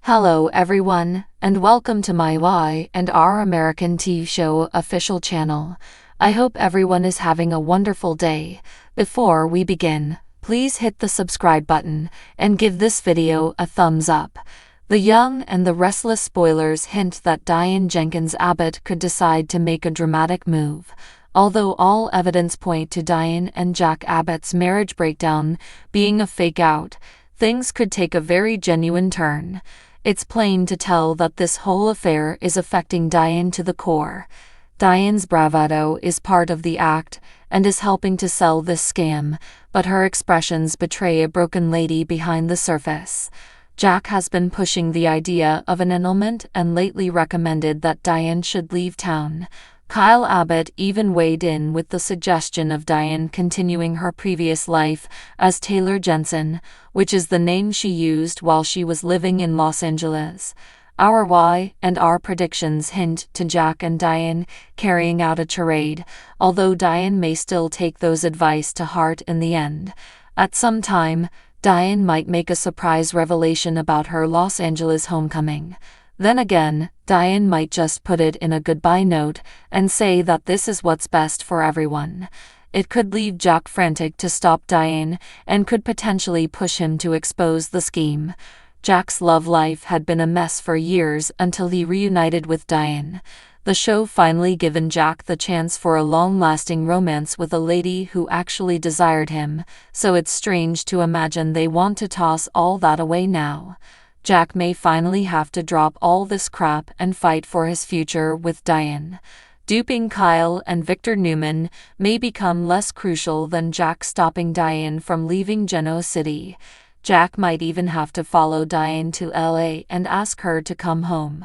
Hello everyone, and welcome to my Y and Our American TV Show official channel. I hope everyone is having a wonderful day. Before we begin, please hit the subscribe button and give this video a thumbs up. The Young and the Restless spoilers hint that Diane Jenkins Abbott could decide to make a dramatic move. Although all evidence point to Diane and Jack Abbott's marriage breakdown being a fake out, things could take a very genuine turn. It's plain to tell that this whole affair is affecting Diane to the core. Diane's bravado is part of the act and is helping to sell this scam, but her expressions betray a broken lady behind the surface. Jack has been pushing the idea of an annulment and lately recommended that Diane should leave town. Kyle Abbott even weighed in with the suggestion of Diane continuing her previous life as Taylor Jensen, which is the name she used while she was living in Los Angeles. Our Y and our predictions hint to Jack and Diane carrying out a charade, although Diane may still take those advice to heart in the end. At some time, Diane might make a surprise revelation about her Los Angeles homecoming. Then again, Diane might just put it in a goodbye note and say that this is what's best for everyone. It could leave Jack frantic to stop Diane and could potentially push him to expose the scheme. Jack's love life had been a mess for years until he reunited with Diane. The show finally given Jack the chance for a long-lasting romance with a lady who actually desired him, so it's strange to imagine they want to toss all that away now. Jack may finally have to drop all this crap and fight for his future with Diane. Duping Kyle and Victor Newman may become less crucial than Jack stopping Diane from leaving Genoa City. Jack might even have to follow Diane to LA and ask her to come home.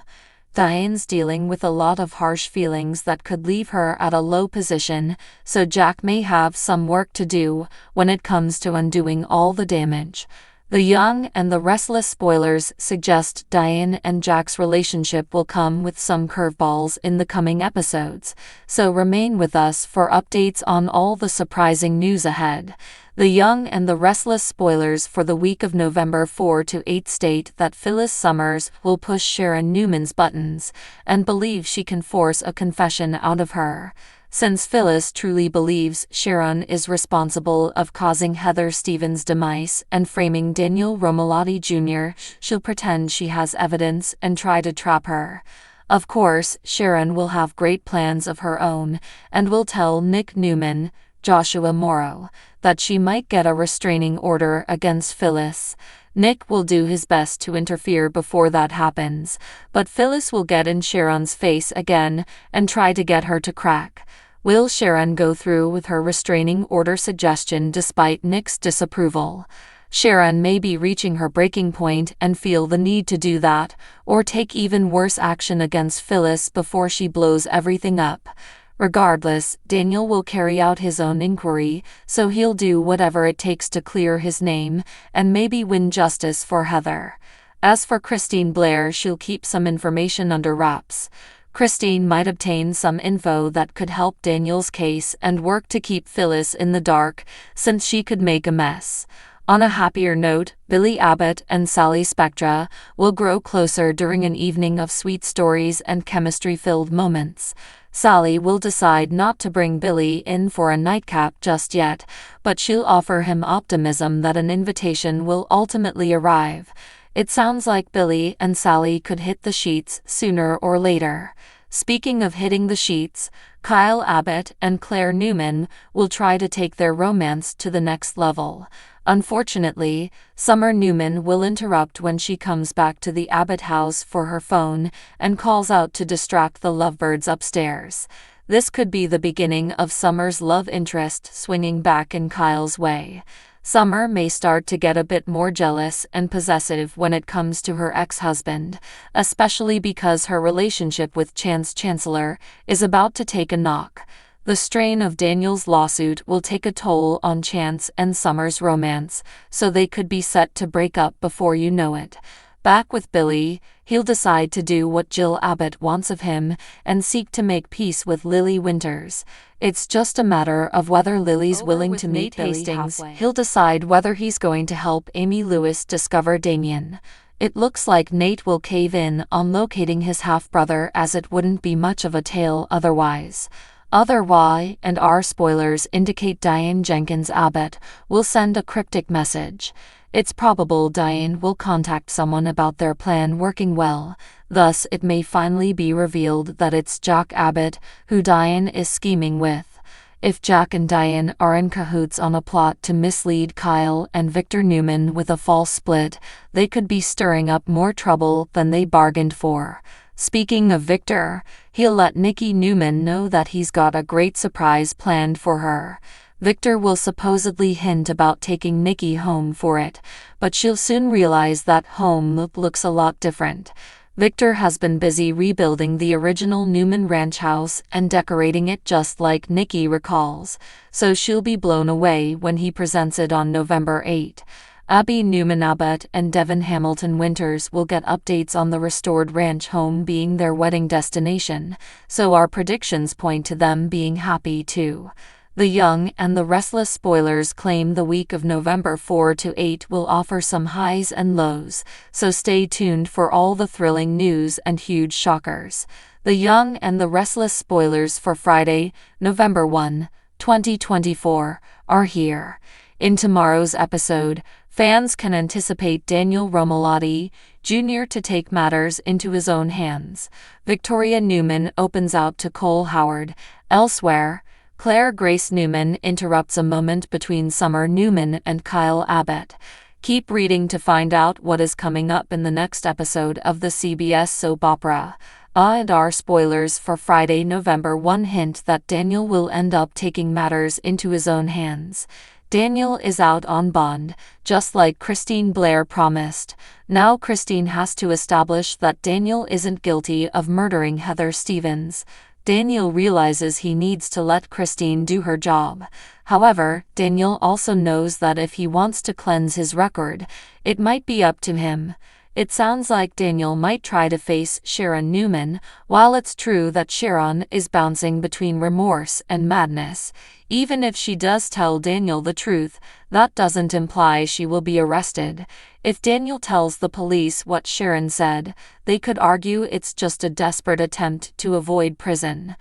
Diane's dealing with a lot of harsh feelings that could leave her at a low position, so Jack may have some work to do when it comes to undoing all the damage. The Young and the Restless spoilers suggest Diane and Jack's relationship will come with some curveballs in the coming episodes, so remain with us for updates on all the surprising news ahead. The Young and the Restless spoilers for the week of November 4 to 8 state that Phyllis Summers will push Sharon Newman's buttons and believe she can force a confession out of her. Since Phyllis truly believes Sharon is responsible of causing Heather Stevens' demise and framing Daniel Romalotti Jr., she'll pretend she has evidence and try to trap her. Of course, Sharon will have great plans of her own and will tell Nick Newman, Joshua Morrow, that she might get a restraining order against Phyllis. Nick will do his best to interfere before that happens, but Phyllis will get in Sharon's face again and try to get her to crack. Will Sharon go through with her restraining order suggestion despite Nick's disapproval? Sharon may be reaching her breaking point and feel the need to do that, or take even worse action against Phyllis before she blows everything up. Regardless, Daniel will carry out his own inquiry, so he'll do whatever it takes to clear his name and maybe win justice for Heather. As for Christine Blair, she'll keep some information under wraps. Christine might obtain some info that could help Daniel's case and work to keep Phyllis in the dark, since she could make a mess. On a happier note, Billy Abbott and Sally Spectra will grow closer during an evening of sweet stories and chemistry-filled moments. Sally will decide not to bring Billy in for a nightcap just yet, but she'll offer him optimism that an invitation will ultimately arrive. It sounds like Billy and Sally could hit the sheets sooner or later. Speaking of hitting the sheets, Kyle Abbott and Claire Newman will try to take their romance to the next level. Unfortunately, Summer Newman will interrupt when she comes back to the Abbott house for her phone and calls out to distract the lovebirds upstairs. This could be the beginning of Summer's love interest swinging back in Kyle's way. Summer may start to get a bit more jealous and possessive when it comes to her ex-husband, especially because her relationship with Chance Chancellor is about to take a knock. The strain of Daniel's lawsuit will take a toll on Chance and Summer's romance, so they could be set to break up before you know it. Back with Billy, he'll decide to do what Jill Abbott wants of him and seek to make peace with Lily Winters. It's just a matter of whether Lily's willing to meet Hastings. He'll decide whether he's going to help Amy Lewis discover Damien. It looks like Nate will cave in on locating his half-brother, as it wouldn't be much of a tale otherwise. Other Y&R spoilers indicate Diane Jenkins Abbott will send a cryptic message. It's probable Diane will contact someone about their plan working well, thus it may finally be revealed that it's Jack Abbott who Diane is scheming with. If Jack and Diane are in cahoots on a plot to mislead Kyle and Victor Newman with a false split, they could be stirring up more trouble than they bargained for. Speaking of Victor, he'll let Nikki Newman know that he's got a great surprise planned for her. Victor will supposedly hint about taking Nikki home for it, but she'll soon realize that home looks a lot different. Victor has been busy rebuilding the original Newman ranch house and decorating it just like Nikki recalls, so she'll be blown away when he presents it on November 8. Abby Newman Abbott and Devin Hamilton Winters will get updates on the restored ranch home being their wedding destination, so our predictions point to them being happy too. The Young and the Restless spoilers claim the week of November 4 to 8 will offer some highs and lows, so stay tuned for all the thrilling news and huge shockers. The Young and the Restless spoilers for Friday, November 1, 2024, are here. In tomorrow's episode, fans can anticipate Daniel Romalotti Jr. to take matters into his own hands. Victoria Newman opens out to Cole Howard. Elsewhere, Claire Grace Newman interrupts a moment between Summer Newman and Kyle Abbott. Keep reading to find out what is coming up in the next episode of the CBS soap opera. A&R spoilers for Friday, November 1 hint that Daniel will end up taking matters into his own hands. Daniel is out on bond, just like Christine Blair promised. Now Christine has to establish that Daniel isn't guilty of murdering Heather Stevens. Daniel realizes he needs to let Christine do her job. However, Daniel also knows that if he wants to cleanse his record, it might be up to him. It sounds like Daniel might try to face Sharon Newman, while it's true that Sharon is bouncing between remorse and madness. Even if she does tell Daniel the truth, that doesn't imply she will be arrested. If Daniel tells the police what Sharon said, they could argue it's just a desperate attempt to avoid prison.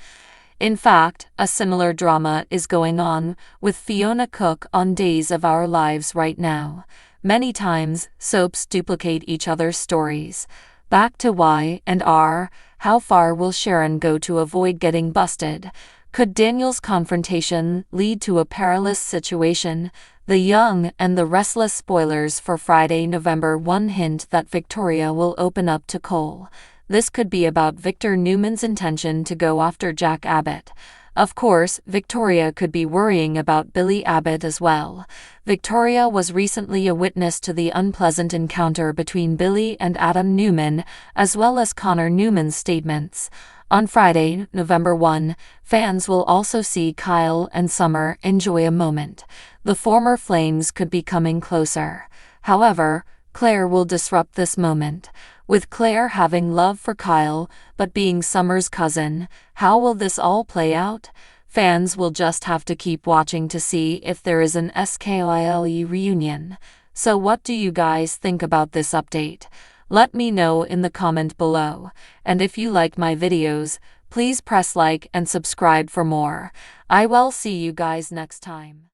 In fact, a similar drama is going on with Fiona Cook on Days of Our Lives right now. Many times, soaps duplicate each other's stories. Back to Y&R, how far will Sharon go to avoid getting busted? Could Daniel's confrontation lead to a perilous situation? The Young and the Restless spoilers for Friday, November 1 hint that Victoria will open up to Cole. This could be about Victor Newman's intention to go after Jack Abbott. Of course, Victoria could be worrying about Billy Abbott as well. Victoria was recently a witness to the unpleasant encounter between Billy and Adam Newman, as well as Connor Newman's statements. On Friday, November 1, fans will also see Kyle and Summer enjoy a moment. The former flames could be coming closer. However, Claire will disrupt this moment. With Claire having love for Kyle, but being Summer's cousin, how will this all play out? Fans will just have to keep watching to see if there is an SKILE reunion. So what do you guys think about this update? Let me know in the comment below. And if you like my videos, please press like and subscribe for more. I will see you guys next time.